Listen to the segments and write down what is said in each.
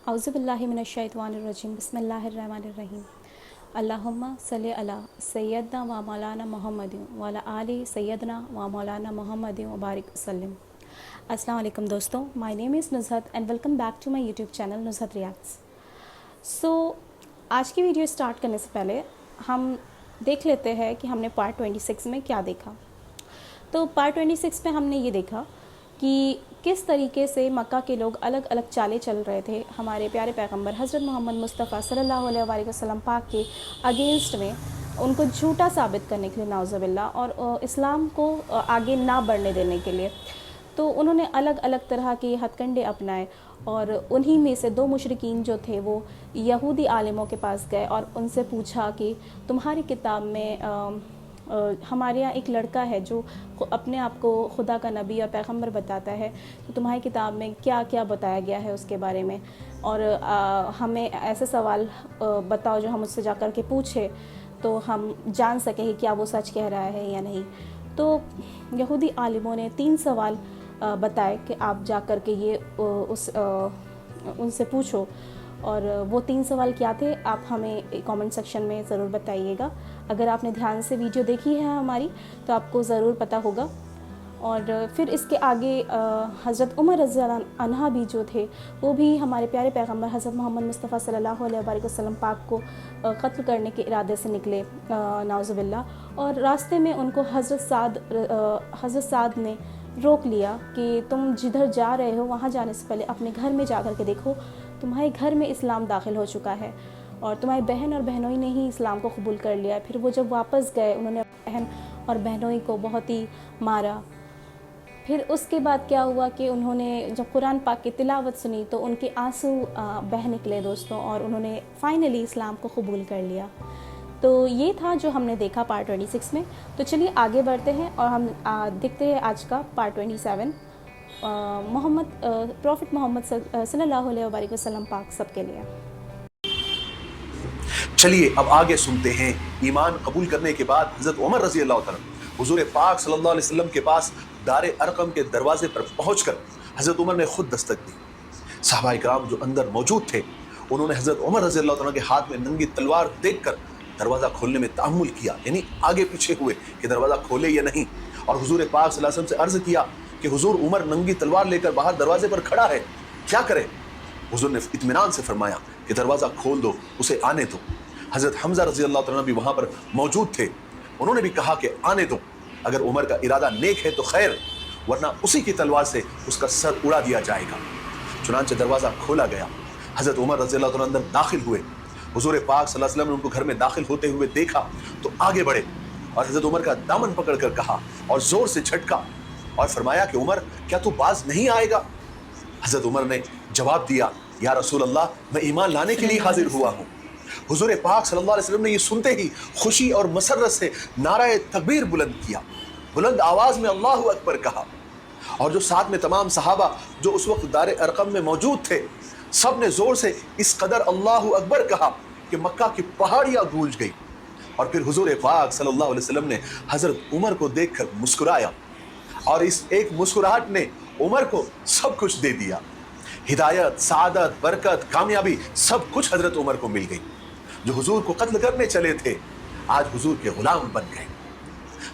औज़ुबिल्लाहि मिनश्शैतानिर्रजीम बिस्मिल्लाहिर्रहमानिर्रहीम अल्लाहुम्मा सल्लि अला सय्यदना व मौलाना मुहम्मदिन व अला आलि सय्यदना व मौलाना मुहम्मदिन व बारिक वसल्लम। अस्सलाम वालेकुम दोस्तों, my name is Nuzhat and welcome back to my YouTube channel Nuzhat reacts. आज की वीडियो स्टार्ट करने से पहले हम देख लेते हैं कि हमने पार्ट 26 में क्या देखा। तो पार्ट 26 में हमने ये देखा कि किस तरीके से मक्का के लोग अलग अलग चालें चल रहे थे हमारे प्यारे पैगंबर हज़रत मोहम्मद मुस्तफ़ा सल्लल्लाहु अलैहि वसल्लम पाक के अगेंस्ट में, उनको झूठा साबित करने के लिए नाउज़ुबिल्लाह, और इस्लाम को आगे ना बढ़ने देने के लिए। तो उन्होंने अलग अलग तरह के हथकंडे अपनाए और उन्हीं में से दो मुशरिकीन जो थे वो यहूदी आलिमों के पास गए और उनसे पूछा कि तुम्हारी किताब में हमारे यहाँ एक लड़का है जो अपने आप को खुदा का नबी और पैगंबर बताता है, तो तुम्हारी किताब में क्या क्या बताया गया है उसके बारे में, और हमें ऐसे सवाल बताओ जो हम उससे जा कर के पूछे तो हम जान सकें कि क्या वो सच कह रहा है या नहीं। तो यहूदी आलिमों ने 3 सवाल बताए कि आप जा कर के ये उनसे पूछो, और वो 3 सवाल क्या थे आप हमें कमेंट सेक्शन में ज़रूर बताइएगा। अगर आपने ध्यान से वीडियो देखी है हमारी तो आपको ज़रूर पता होगा। और फिर इसके आगे हज़रत उमर रज़ी अल्लाह अन्हा भी जो थे वो भी हमारे प्यारे पैगंबर हज़रत मोहम्मद मुस्तफ़ा सल्लल्लाहु अलैहि वसल्लम पाक को कत्ल करने के इरादे से निकले नाउज़ुबिल्लाह, और रास्ते में उनको हज़रत साद ने रोक लिया कि तुम जिधर जा रहे हो वहाँ जाने से पहले अपने घर में जा कर के देखो, तुम्हारे घर में इस्लाम दाखिल हो चुका है और तुम्हारी बहन और बहनोई ने ही इस्लाम को कबूल कर लिया है। फिर वो जब वापस गए उन्होंने बहन और बहनोई को बहुत ही मारा। फिर उसके बाद क्या हुआ कि उन्होंने जब कुरान पाक की तिलावत सुनी तो उनके आंसू बह निकले दोस्तों, और उन्होंने फाइनली इस्लाम को कबूल कर लिया। तो ये था जो हमने देखा पार्ट 26 में। तो चलिए आगे बढ़ते हैं और हम देखते हैं आज का पार्ट 27, प्रॉफिट मोहम्मद सल्लल्लाहु अलैहि वसल्लम पाक सबके लिए। चलिए अब आगे सुनते हैं। ईमान कबूल करने के बाद हजरत उमर रजी अल्लाह तआला हुजूर पाक सल्लल्लाहु अलैहि वसल्लम के पास दारे अरकम के दरवाजे पर पहुंचकर हजरत उमर ने खुद दस्तक दी। सहाबा इकराम जो अंदर मौजूद थे उन्होंने हजरत उमर रजी अल्लाह तआला के हाथ में नंगी तलवार देखकर दरवाजा खोलने में तामुल किया, यानी आगे पीछे हुए कि दरवाजा खोले या नहीं, और हुजूर पाक सल्लल्लाहु अलैहि वसल्लम से अर्ज किया कि हुजूर उमर नंगी तलवार लेकर बाहर दरवाजे पर खड़ा है, क्या करें? हुजूर ने इत्मीनान से फरमाया कि दरवाजा खोल दो, उसे आने दो। हजरत हमजा रजी अल्लाह तआला भी वहां पर मौजूद थे, उन्होंने भी कहा कि आने दो, अगर उमर का इरादा नेक है तो खैर, वरना उसी की तलवार से उसका सर उड़ा दिया जाएगा। चुनांचे दरवाजा खोला गया, हजरत उमर रजी अल्लाह तआला अंदर दाखिल हुए। हुजूर पाक सल्लल्लाहु अलैहि वसल्लम ने उनको घर में दाखिल होते हुए देखा तो आगे बढ़े और हजरत उमर का दामन पकड़कर कहा और जोर से झटका और फरमाया कि उमर क्या तू बाज नहीं आएगा? हजरत उमर ने जवाब दिया, या रसूल अल्लाह, मैं ईमान लाने के लिए हाजिर हुआ हूँ। हुजूर पाक सल्लल्लाहु अलैहि वसल्लम ने ये सुनते ही खुशी और मसरत से नाराए तकबीर बुलंद किया, बुलंद आवाज में अल्लाहु अकबर कहा, और जो साथ में तमाम सहाबा जो उस वक्त दारे अरकम में मौजूद थे सब ने जोर से इस कदर अल्लाहु अकबर कहा कि मक्का की पहाड़ियां गूंज गई। और फिर हुजूर पाक सल्लल्लाहु अलैहि वसल्लम ने हजरत उमर को देखकर मुस्कुराया, और इस एक मुस्कुराहट ने उमर को सब कुछ दे दिया। हिदायत, सादत, बरकत, कामयाबी सब कुछ हजरत उमर को मिल गई। जो हुजूर को कत्ल करने चले थे आज हुजूर के गुलाम बन गए।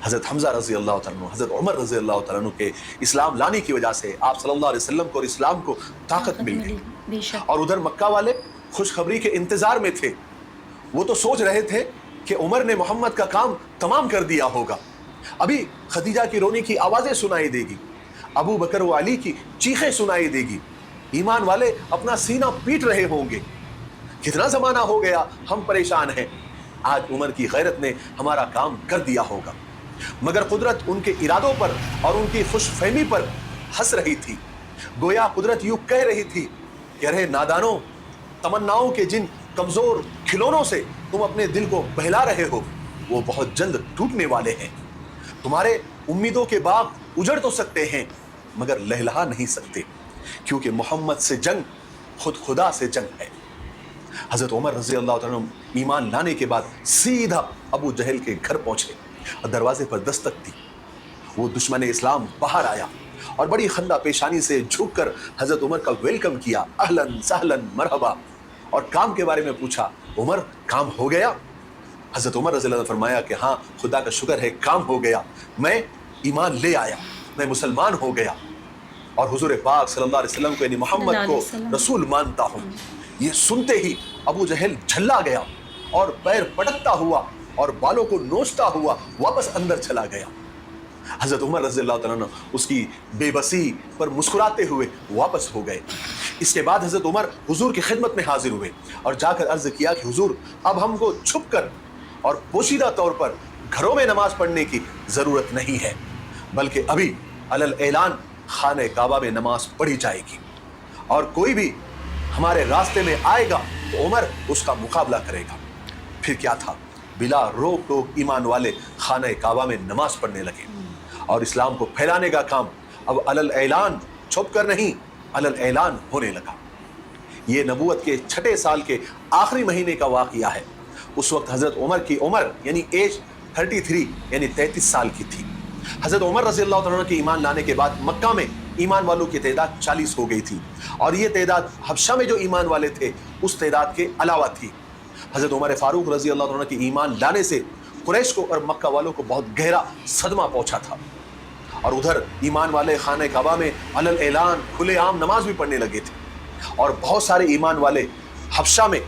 हजरत हमजा रजी अल्लाह तआला, हजरत उमर रजी अल्लाह तआला के इस्लाम लाने की वजह से आप सल्लल्लाहु अलैहि वसल्लम को और इस्लाम को ताकत मिल गई। और उधर मक्का वाले खुशखबरी के इंतजार में थे। वो तो सोच रहे थे कि उमर ने मोहम्मद का काम तमाम कर दिया होगा, अभी खदीजा की रोने की आवाजें सुनाई देगी, अबू बकर व अली की चीखें सुनाई देगी, ईमान वाले अपना सीना पीट रहे होंगे, कितना जमाना हो गया हम परेशान हैं, आज उमर की गैरत ने हमारा काम कर दिया होगा। मगर कुदरत उनके इरादों पर और उनकी खुशफहमी पर हंस रही थी। गोया कुदरत यूं कह रही थी कि अरे नादानों, तमन्नाओं के जिन कमजोर खिलौनों से तुम अपने दिल को बहला रहे हो वो बहुत जल्द टूटने वाले हैं। तुम्हारे उम्मीदों के बाग उजड़ तो सकते हैं मगर लहलहा नहीं सकते, क्योंकि मोहम्मद से जंग खुद खुदा से जंग है। हजरत उमर रजी अल्लाह तआला ईमान लाने के बाद सीधा अबू जहल के घर पहुंचे और दरवाजे पर दस्तक दी। वो दुश्मन इस्लाम बाहर आया और बड़ी खंदा पेशानी से झुक कर हजरत उमर का वेलकम किया, अहलन सहलन मरहबा, और काम के बारे में पूछा, उमर काम हो गया? हजरत उमर रज़ी अल्लाह ने फरमाया कि हाँ, खुदा का शुक्र है, काम हो गया, मैं ईमान ले आया, मैं मुसलमान हो गया और हुजूर पाक सल्लल्लाहु अलैहि वसल्लम को यानी मोहम्मद को रसूल मानता हूँ। ये सुनते ही अबू जहल झल्ला गया और पैर पटकता हुआ और बालों को नोचता हुआ वापस अंदर चला गया। हजरत उमर रज़ी अल्लाह तआला उसकी बेबसी पर मुस्कुराते हुए वापस हो गए। इसके बाद हजरत उमर हुजूर की खिदमत में हाजिर हुए और जाकर अर्ज किया कि हुजूर, अब हमको छुप कर और पोशीदा तौर पर घरों में नमाज पढ़ने की जरूरत नहीं है, बल्कि अभी अलल ऐलान खाने काबा में नमाज पढ़ी जाएगी और कोई भी हमारे रास्ते में आएगा तो उमर उसका मुकाबला करेगा। फिर क्या था, बिला रोक टोक ईमान वाले खाने काबा में नमाज पढ़ने लगे और इस्लाम को फैलाने का काम अब अलल ऐलान, छुप कर नहीं, अलल ऐलान होने लगा। ये नबूवत के 6 साल के आखिरी महीने का वाक़िया है। उस वक्त हजरत उमर की उम्र यानी एज 33 यानी 33 साल की थी। हजरत उमर रज़ी अल्लाह तआला के ईमान लाने के बाद मक्का में ईमान वालों की तादाद 40 हो गई थी और ये तादाद हबशा में जो ईमान वाले थे उस तादाद के अलावा थी। हजरत उमर फारूक रज़ी अल्लाह तआला के ईमान लाने से कुरैश को और मक्का वालों को बहुत गहरा सदमा पहुंचा था और उधर ईमान वाले खाने काबा में अलल ऐलान खुलेआम नमाज भी पढ़ने लगे थे और बहुत सारे ईमान वाले हबशा में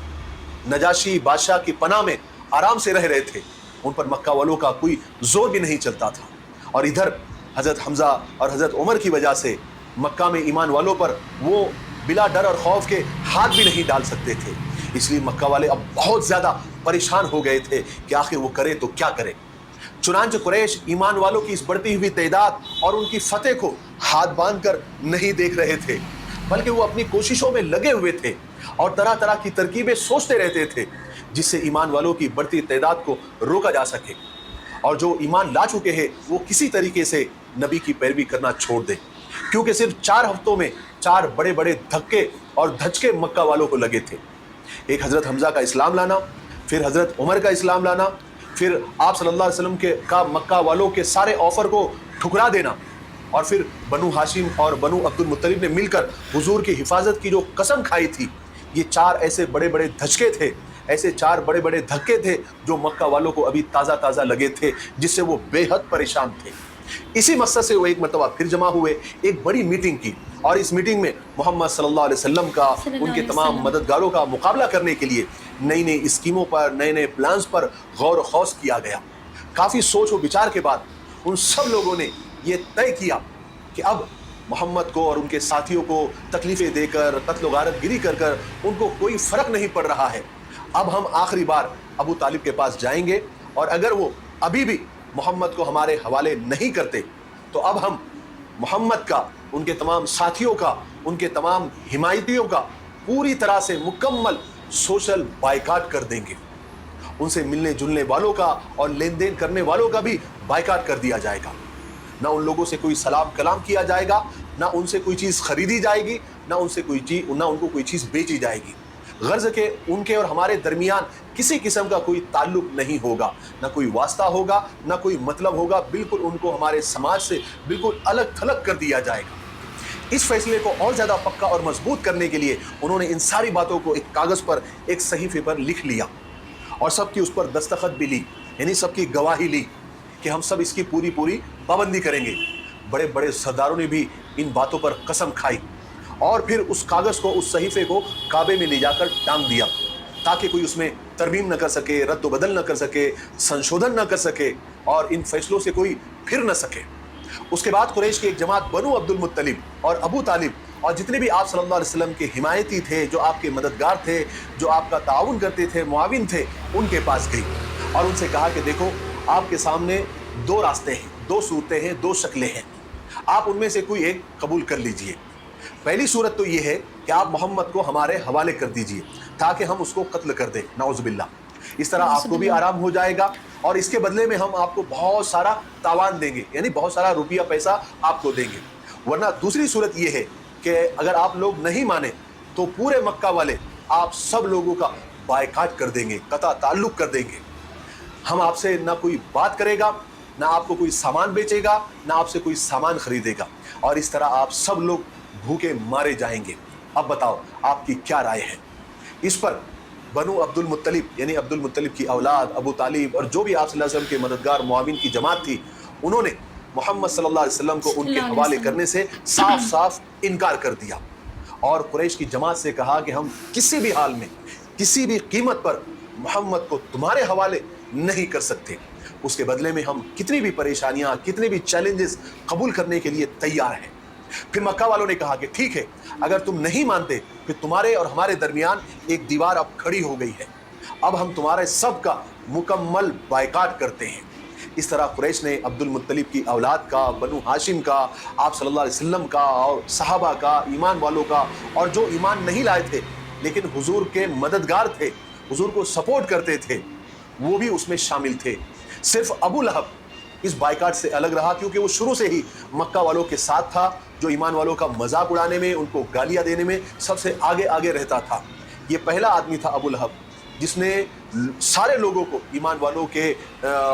नजाशी बादशाह की पनाह में आराम से रह रहे थे। उन पर मक्का वालों का कोई जोर भी नहीं चलता था और इधर हजरत हमजा और हजरत उमर की वजह से मक्का में ईमान वालों पर वो बिला डर और खौफ के हाथ भी नहीं डाल सकते थे। इसलिए मक्का वाले अब बहुत ज़्यादा परेशान हो गए थे कि आखिर वो करे तो क्या करे। चुनांचे कुरैश ईमान वालों की इस बढ़ती हुई तादाद और उनकी फतेह को हाथ बांध कर नहीं देख रहे थे, बल्कि वो अपनी कोशिशों में लगे हुए थे और तरह तरह की तरकीबें सोचते रहते थे जिससे ईमान वालों की बढ़ती तादाद को रोका जा सके और जो ईमान ला चुके हैं वो किसी तरीके से नबी की पैरवी करना छोड़ दें, क्योंकि सिर्फ 4 हफ्तों में 4 बड़े बड़े धक्के और धचके मक्का वालों को लगे थे। एक हजरत हमजा का इस्लाम लाना, फिर हजरत उमर का इस्लाम लाना, फिर आप सल्लल्लाहु अलैहि वसल्लम के का मक्का वालों के सारे ऑफर को ठुकरा देना और फिर बनु हाशिम और बनु अब्दुल मुत्तलिब ने मिलकर हुजूर की हिफाजत की जो कसम खाई थी। ये 4 ऐसे बड़े बड़े धचके थे, ऐसे 4 बड़े बड़े धक्के थे जो मक्का वालों को अभी ताज़ा ताज़ा लगे थे, जिससे वो बेहद परेशान थे। इसी मकसद से वो एक मरतबा फिर जमा हुए, एक बड़ी मीटिंग की और इस मीटिंग में मोहम्मद सल्लल्लाहु अलैहि वसल्लम का, उनके तमाम मददगारों का मुकाबला करने के लिए नई नई स्कीमों पर, नए नए प्लान्स पर गौर व खौस किया गया। काफ़ी सोच व विचार के बाद उन सब लोगों ने ये तय किया कि अब मोहम्मद को और उनके साथियों को तकलीफ़ें देकर, कत्ल गारत गिरी कर कर उनको कोई फ़र्क नहीं पड़ रहा है। अब हम आखिरी बार अबू तालिब के पास जाएंगे और अगर वो अभी भी मोहम्मद को हमारे हवाले नहीं करते तो अब हम मोहम्मद का, उनके तमाम साथियों का, उनके तमाम हिमायतियों का पूरी तरह से मुकम्मल सोशल बायकाट कर देंगे। उनसे मिलने जुलने वालों का और लेन देन करने वालों का भी बायकाट कर दिया जाएगा। ना उन लोगों से कोई सलाम कलाम किया जाएगा, ना उनसे कोई चीज़ खरीदी जाएगी, ना उनको कोई चीज़ बेची जाएगी। गर्ज के उनके और हमारे दरमियान किसी किस्म का कोई ताल्लुक नहीं होगा, ना कोई वास्ता होगा, ना कोई मतलब होगा। बिल्कुल उनको हमारे समाज से बिल्कुल अलग थलग कर दिया जाएगा। इस फैसले को और ज़्यादा पक्का और मजबूत करने के लिए उन्होंने इन सारी बातों को एक कागज़ पर, एक सहीफे पर लिख लिया और सबकी उस पर दस्तखत भी ली, यानी सबकी गवाही ली कि हम सब इसकी पूरी पूरी पाबंदी करेंगे। बड़े बड़े सरदारों ने भी इन बातों पर कसम खाई और फिर उस कागज़ को, उस सहीफे को काबे में ले जाकर टांग दिया ताकि कोई उसमें तरमीम न कर सके, रद्द बदल न कर सके, संशोधन न कर सके और इन फैसलों से कोई फिर न सके। उसके बाद कुरैश की एक जमात बनु अब्दुल मुत्तलिब और अबू तालिब और जितने भी आप सल्लल्लाहु अलैहि वसल्लम के हिमायती थे, जो आपके मददगार थे, जो आपका ताउन करते थे, मुआविन थे, उनके पास गई और उनसे कहा कि देखो, आपके सामने 2 रास्ते हैं, 2 सूरतें हैं, 2 शक्लें हैं, आप उनमें से कोई एक कबूल कर लीजिए। पहली सूरत तो ये है कि आप मोहम्मद को हमारे हवाले कर दीजिए ताकि हम उसको कत्ल कर दें, नाउज़ुबिल्लाह। इस तरह आपको भी आराम हो जाएगा और इसके बदले में हम आपको बहुत सारा तावान देंगे, यानी बहुत सारा रुपया पैसा आपको देंगे। वरना दूसरी सूरत ये है कि अगर आप लोग नहीं माने तो पूरे मक्का वाले आप सब लोगों का बायकाट कर देंगे, कता ताल्लुक कर देंगे। हम आपसे ना कोई बात करेगा, نہ آپ کو کوئی سامان بیچے گا, نہ آپ سے کوئی سامان خریدے گا, اور اس طرح آپ سب لوگ بھوکے مارے جائیں گے. اب بتاؤ آپ کی کیا رائے ہے؟ اس پر بنو عبد المطلب یعنی عبد المطلب کی اولاد ابو طالب اور جو بھی آپ صلی اللہ علیہ وسلم کے مددگار معاون کی جماعت تھی, انہوں نے محمد صلی اللہ علیہ وسلم کو ان کے حوالے کرنے سے صاف صاف انکار کر دیا, اور قریش کی جماعت سے کہا کہ ہم کسی بھی حال میں کسی بھی قیمت پر محمد کو تمہارے حوالے نہیں کر سکتے. اس کے بدلے میں ہم کتنی بھی پریشانیاں, کتنے بھی چیلنجز قبول کرنے کے لیے تیار ہیں. پھر مکہ والوں نے کہا کہ ٹھیک ہے, اگر تم نہیں مانتے پھر تمہارے اور ہمارے درمیان ایک دیوار اب کھڑی ہو گئی ہے, اب ہم تمہارے سب کا مکمل بائیکاٹ کرتے ہیں. اس طرح قریش نے عبد المطلب کی اولاد کا, بنو ہاشم کا, آپ صلی اللہ علیہ وسلم کا اور صحابہ کا, ایمان والوں کا, اور جو ایمان نہیں لائے تھے لیکن حضور کے مددگار تھے, حضور کو سپورٹ کرتے تھے, وہ بھی اس میں شامل تھے. صرف ابو لہب اس بائیکاٹ سے الگ رہا کیونکہ وہ شروع سے ہی مکہ والوں کے ساتھ تھا, جو ایمان والوں کا مذاق اڑانے میں, ان کو گالیاں دینے میں سب سے آگے آگے رہتا تھا. یہ پہلا آدمی تھا ابو لہب جس نے سارے لوگوں کو ایمان والوں کے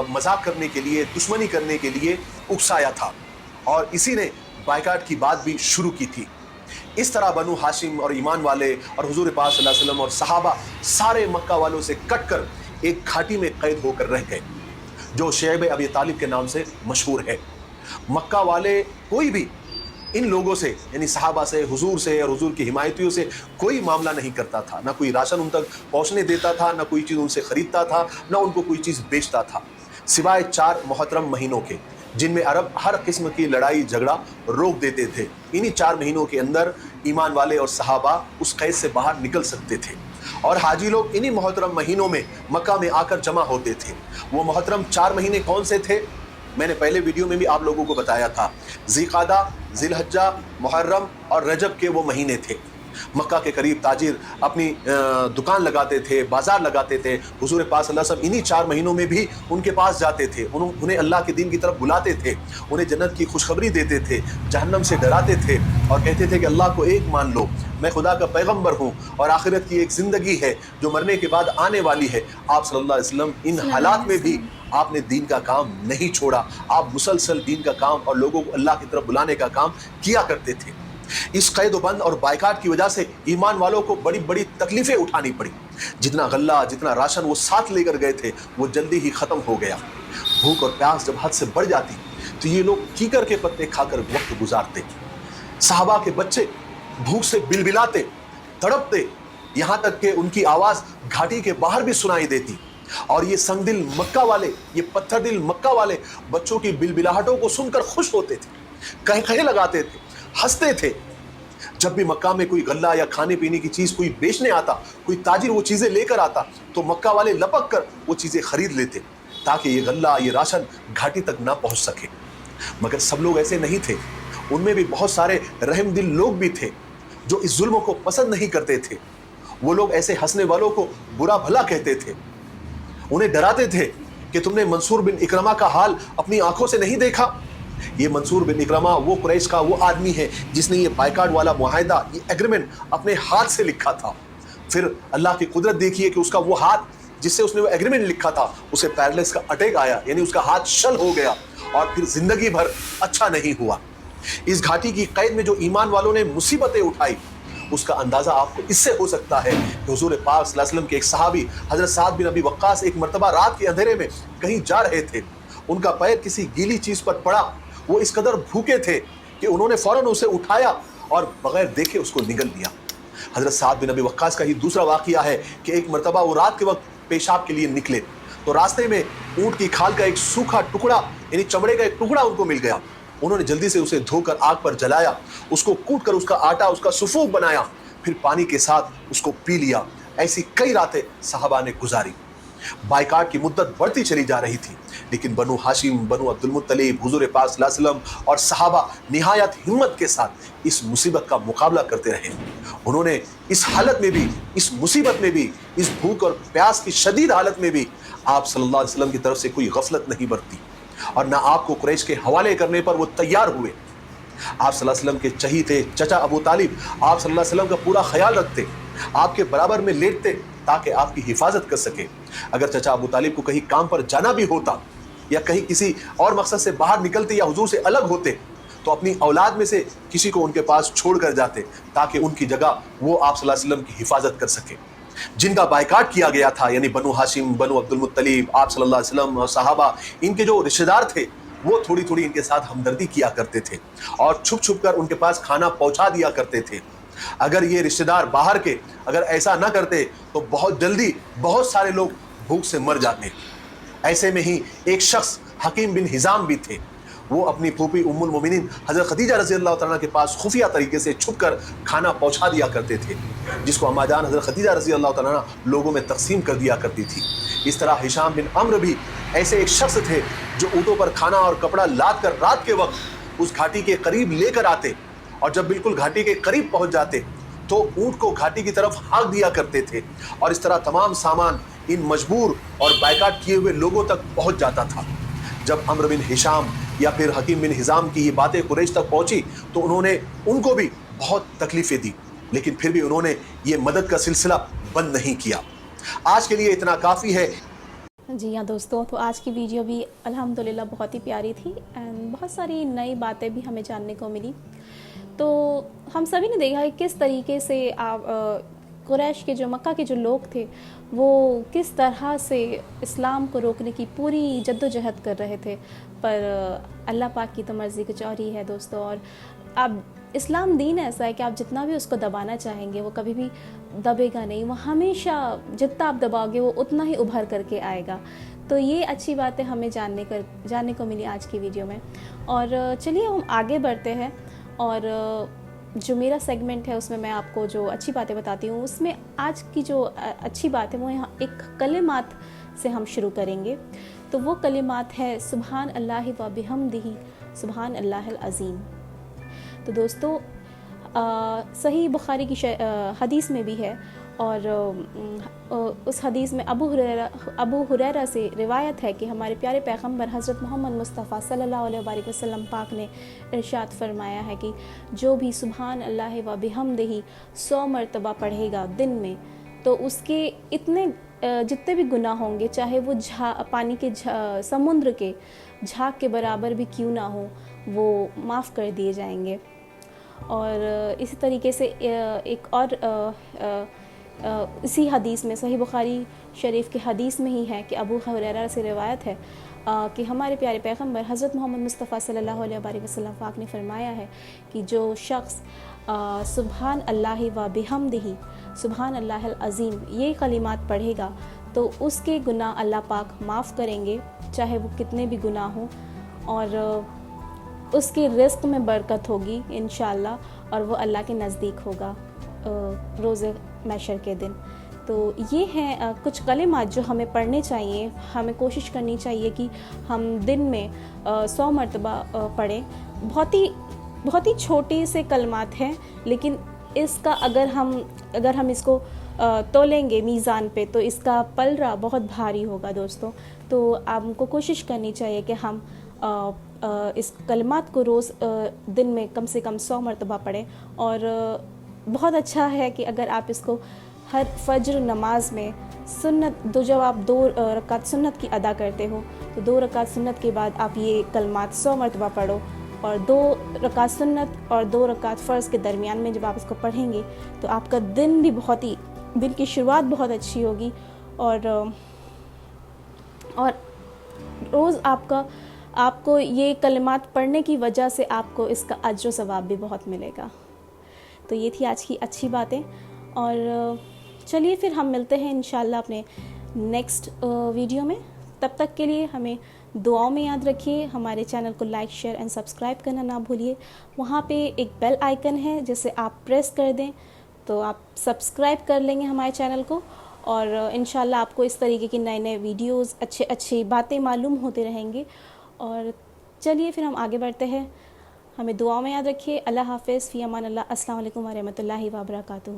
مذاق کرنے کے لیے, دشمنی کرنے کے لیے اکسایا تھا, اور اسی نے بائیکاٹ کی بات بھی شروع کی تھی. اس طرح بنو ہاشم اور ایمان والے اور حضور پاک صلی اللہ علیہ وسلم اور صحابہ سارے مکہ والوں سے کٹ کر ایک گھاٹی میں قید ہو کر رہ گئے جو شعیب ابی طالب کے نام سے مشہور ہے. مکہ والے کوئی بھی ان لوگوں سے یعنی صحابہ سے, حضور سے اور حضور کی حمایتیوں سے کوئی معاملہ نہیں کرتا تھا, نہ کوئی راشن ان تک پہنچنے دیتا تھا, نہ کوئی چیز ان سے خریدتا تھا, نہ ان کو کوئی چیز بیچتا تھا, سوائے 4 محترم مہینوں کے جن میں عرب ہر قسم کی لڑائی جھگڑا روک دیتے تھے. انہی 4 مہینوں کے اندر ایمان والے اور صحابہ اس قید سے باہر نکل سکتے تھے, اور حاجی لوگ انہی محترم مہینوں میں مکہ میں آ کر جمع ہوتے تھے. وہ محترم 4 مہینے کون سے تھے؟ میں نے پہلے ویڈیو میں بھی آپ لوگوں کو بتایا تھا. ذی قعدہ, ذی الحجہ, محرم اور رجب کے وہ مہینے تھے. مکہ کے قریب تاجر اپنی دکان لگاتے تھے, بازار لگاتے تھے. حضور پاک صلی اللہ علیہ وسلم انہی 4 مہینوں میں بھی ان کے پاس جاتے تھے, انہیں اللہ کے دین کی طرف بلاتے تھے, انہیں جنت کی خوشخبری دیتے تھے, جہنم سے ڈراتے تھے, اور کہتے تھے کہ اللہ کو ایک مان لو, میں خدا کا پیغمبر ہوں, اور آخرت کی ایک زندگی ہے جو مرنے کے بعد آنے والی ہے. آپ صلی اللہ علیہ وسلم ان حالات میں بھی آپ نے دین کا کام نہیں چھوڑا, آپ مسلسل دین کا کام اور لوگوں کو اللہ کی طرف بلانے کا کام کیا کرتے تھے. اس قید و بند اور بائیکاٹ کی وجہ سے ایمان والوں کو بڑی بڑی تکلیفیں اٹھانی پڑی. جتنا غلہ, جتنا راشن وہ ساتھ لے کر گئے تھے وہ جلدی ہی ختم ہو گیا. بھوک اور پیاس جب حد سے بڑھ جاتی تو یہ لوگ کیکر کے پتے کھا کر وقت گزارتے. صحابہ کے بچے بھوک سے بلبلاتے, تڑپتے, یہاں تک کہ ان کی آواز گھاٹی کے باہر بھی سنائی دیتی. اور یہ سنگ دل مکہ والے, یہ پتھر دل مکہ والے بچوں کی بلبلاہٹوں کو سن کر خوش ہوتے تھے, کہیں کہیں لگاتے تھے, ہنستے تھے. جب بھی مکہ میں کوئی غلہ یا کھانے پینے کی چیز کوئی بیچنے آتا, کوئی تاجر وہ چیزیں لے کر آتا, تو مکہ والے لپک کر وہ چیزیں خرید لیتے تاکہ یہ غلہ, یہ راشن گھاٹی تک نہ پہنچ سکے. مگر سب لوگ ایسے نہیں تھے, ان میں بھی بہت سارے رحم دل لوگ بھی تھے جو اس ظلم کو پسند نہیں کرتے تھے. وہ لوگ ایسے ہنسنے والوں کو برا بھلا کہتے تھے, انہیں ڈراتے تھے کہ تم نے منصور بن اکرمہ کا حال اپنی آنکھوں سے نہیں دیکھا. یہ منصور بن اکرمہ وہ قریش کا وہ آدمی ہے جس نے یہ بائیکاٹ والا معاہدہ, یہ ایگریمنٹ اپنے ہاتھ سے لکھا تھا. پھر اللہ کی قدرت دیکھیے کہ اس کا وہ ہاتھ جس سے اس نے وہ ایگریمنٹ لکھا تھا, اسے پیرالائز کا اٹیک آیا, یعنی اس کا ہاتھ شل ہو گیا, اور پھر زندگی بھر اچھا نہیں ہوا. اس گھاٹی کی قید میں جو ایمان والوں نے مصیبتیں اٹھائی, اس کا اندازہ آپ کو اس سے ہو سکتا ہے کہ حضور پاک صلی اللہ علیہ وسلم کے ایک صحابی حضرت سعد بن ابی وقاص ایک مرتبہ رات کے اندھیرے میں کہیں جا رہے تھے, ان کا پیر کسی گیلی چیز پر پڑا. وہ اس قدر بھوکے تھے کہ انہوں نے فوراً اسے اٹھایا اور بغیر دیکھے اس کو نگل لیا. حضرت سعد بن ابی وقاص کا ہی دوسرا واقعہ ہے کہ ایک مرتبہ وہ رات کے وقت پیشاب کے لیے نکلے تو راستے میں اونٹ کی کھال کا ایک سوکھا ٹکڑا یعنی چمڑے کا ایک ٹکڑا ان کو مل گیا. انہوں نے جلدی سے اسے دھو کر آگ پر جلایا, اس کو کوٹ کر اس کا آٹا, اس کا سفوف بنایا, پھر پانی کے ساتھ اس کو پی لیا. ایسی کئی راتیں صحابہ نے گزاری. بائیکاٹ کی مدت بڑھتی چلی جا رہی تھی, لیکن بنو ہاشم, بنو عبد المطلب, حضور پاک صلی اللہ علیہ وسلم اور صحابہ نہایت ہمت کے ساتھ اس مصیبت کا مقابلہ کرتے رہے. انہوں نے اس حالت میں بھی, اس مصیبت میں بھی, اس بھوک اور پیاس کی شدید حالت میں بھی آپ صلی اللہ علیہ وسلم کی طرف سے کوئی غفلت نہیں برتی, اور نہ آپ کو قریش کے حوالے کرنے پر وہ تیار ہوئے. آپ صلی اللہ علیہ وسلم کے چہیتے چچا ابو طالب آپ صلی اللہ علیہ وسلم کا پورا خیال رکھتے, آپ کے برابر میں لیٹتے تاکہ آپ کی حفاظت کر سکے. اگر چچا ابو طالب کو کہیں کام پر جانا بھی ہوتا یا کہیں کسی اور مقصد سے باہر نکلتے یا حضور سے الگ ہوتے تو اپنی اولاد میں سے کسی کو ان کے پاس چھوڑ کر جاتے تاکہ ان کی جگہ وہ آپ صلی اللہ علیہ وسلم کی حفاظت کر سکے. جن کا بائیکاٹ کیا گیا تھا یعنی بنو ہاشم، بنو عبد المطلب، آپ صلی اللہ علیہ وسلم اور صحابہ، ان کے جو رشتہ دار تھے وہ تھوڑی تھوڑی ان کے ساتھ ہمدردی کیا کرتے تھے اور چھپ چھپ کر ان کے پاس کھانا پہنچا دیا کرتے تھے. اگر یہ رشتہ دار باہر کے اگر ایسا نہ کرتے تو بہت جلدی بہت سارے لوگ بھوک سے مر جاتے. ایسے میں ہی ایک شخص حکیم بن حزام بھی تھے. وہ اپنی پھوپھی ام المومنین حضرت خدیجہ رضی اللہ تعالیٰ کے پاس خفیہ طریقے سے چھپ کر کھانا پہنچا دیا کرتے تھے، جس کو اما جان حضرت خدیجہ رضی اللہ تعالیٰ لوگوں میں تقسیم کر دیا کرتی تھی. اس طرح ہشام بن عمرو بھی ایسے ایک شخص تھے جو اونٹوں پر کھانا اور کپڑا لاد کر رات کے وقت اس گھاٹی کے قریب لے کر آتے، اور جب بالکل گھاٹی کے قریب پہنچ جاتے تو اونٹ کو گھاٹی کی طرف ہانک دیا کرتے تھے، اور اس طرح تمام سامان ان مجبور اور بائیکاٹ کیے ہوئے لوگوں تک پہنچ جاتا تھا. جب عمرو بن ہشام یا پھر حکیم بن حزام کی یہ باتیں قریش تک پہنچی تو انہوں نے ان کو بھی بہت تکلیفیں دی، لیکن پھر بھی انہوں نے یہ مدد کا سلسلہ بند نہیں کیا. آج کے لیے اتنا کافی ہے. جی ہاں دوستوں، تو آج کی ویڈیو بھی الحمدللہ بہت ہی پیاری تھی اینڈ بہت ساری نئی باتیں بھی ہمیں جاننے کو ملی. تو ہم سبھی نے دیکھا کہ کس طریقے سے قریش کے جو مکہ کے جو لوگ تھے وہ کس طرح سے اسلام کو روکنے کی پوری جد و جہد کر رہے تھے، پر اللہ پاک کی تو مرضی کچھ اور ہی ہے دوستوں. اور اب اسلام دین ایسا ہے کہ آپ جتنا بھی اس کو دبانا چاہیں گے وہ کبھی بھی دبے گا نہیں، وہ ہمیشہ جتنا آپ دباؤ گے وہ اتنا ہی ابھر کر کے آئے گا. تو یہ اچھی باتیں ہمیں جاننے کو ملی آج کی ویڈیو میں. اور چلیے ہم آگے بڑھتے ہیں، اور جو میرا سیگمنٹ ہے اس میں آپ کو جو اچھی باتیں بتاتی ہوں، اس میں آج کی جو اچھی بات ہے وہ یہاں ایک کلمات سے ہم شروع کریں گے. تو وہ کلمات ہے سبحان اللہ و بحمدہ سبحان اللہ العظیم. تو دوستو صحیح بخاری کی حدیث میں بھی ہے، اور اس حدیث میں ابو ہریرہ سے روایت ہے کہ ہمارے پیارے پیغمبر حضرت محمد مصطفیٰ صلی اللہ علیہ وآلہ وسلم پاک نے ارشاد فرمایا ہے کہ جو بھی سبحان اللہ و بحمدہ 100 مرتبہ پڑھے گا دن میں تو اس کے اتنے جتنے بھی گناہ ہوں گے، چاہے وہ پانی کے سمندر کے جھاگ کے برابر بھی کیوں نہ ہو، وہ معاف کر دیے جائیں گے. اور اسی طریقے سے ایک اور اسی حدیث میں صحیح بخاری شریف کی حدیث میں ہی ہے کہ ابو ہریرہ سے روایت ہے کہ ہمارے پیارے پیغمبر حضرت محمد مصطفیٰ صلی اللہ علیہ وآلہ وسلم پاک نے فرمایا ہے کہ جو شخص سبحان اللہ و بحمدہ سبحان اللہ العظیم یہ کلمات پڑھے گا تو اس کے گناہ اللہ پاک معاف کریں گے، چاہے وہ کتنے بھی گناہ ہوں، اور اس کے رزق میں برکت ہوگی انشاءاللہ، اور وہ اللہ کے نزدیک ہوگا روز محشر کے دن. تو یہ ہیں کچھ کلمات جو ہمیں پڑھنے چاہیے. ہمیں کوشش کرنی چاہیے کہ ہم دن میں 100 مرتبہ پڑھیں. بہت ہی چھوٹے سے کلمات ہیں، لیکن اس کا اگر ہم اس کو تولیں گے میزان پہ تو اس کا پلڑا بہت بھاری ہوگا دوستوں. تو آپ کو کوشش کرنی چاہیے کہ ہم اس کلمات کو روز دن میں کم سے کم 100 مرتبہ پڑھیں. اور بہت اچھا ہے کہ اگر آپ اس کو ہر فجر نماز میں سنت جب آپ 2 رکعت سنت کی ادا کرتے ہو تو 2 رکعت سنت کے بعد آپ یہ کلمات 100 مرتبہ پڑھو، اور 2 رکعت سنت اور 2 رکعت فرض کے درمیان میں جب آپ اس کو پڑھیں گے تو آپ کا دن بھی دن کی شروعات بہت اچھی ہوگی، اور روز آپ کو یہ کلمات پڑھنے کی وجہ سے آپ کو اس کا اجر و ثواب بھی بہت ملے گا. تو یہ تھی آج کی اچھی باتیں، اور چلیے پھر ہم ملتے ہیں انشاءاللہ اپنے نیکسٹ ویڈیو میں. تب تک کے لیے ہمیں دعاؤں میں یاد رکھیے. ہمارے چینل کو لائک شیئر اینڈ سبسکرائب کرنا نہ بھولیے. وہاں پہ ایک بیل آئیکن ہے جسے آپ پریس کر دیں تو آپ سبسکرائب کر لیں گے ہمارے چینل کو، اور انشاءاللہ آپ کو اس طریقے کی نئے ویڈیوز اچھی باتیں معلوم ہوتے رہیں گے. اور چلیے پھر ہم آگے بڑھتے ہیں. ہمیں دعاؤں میں یاد رکھیے. اللہ حافظ، فی امان اللہ. السلام علیکم ورحمۃ اللہ وبرکاتہ.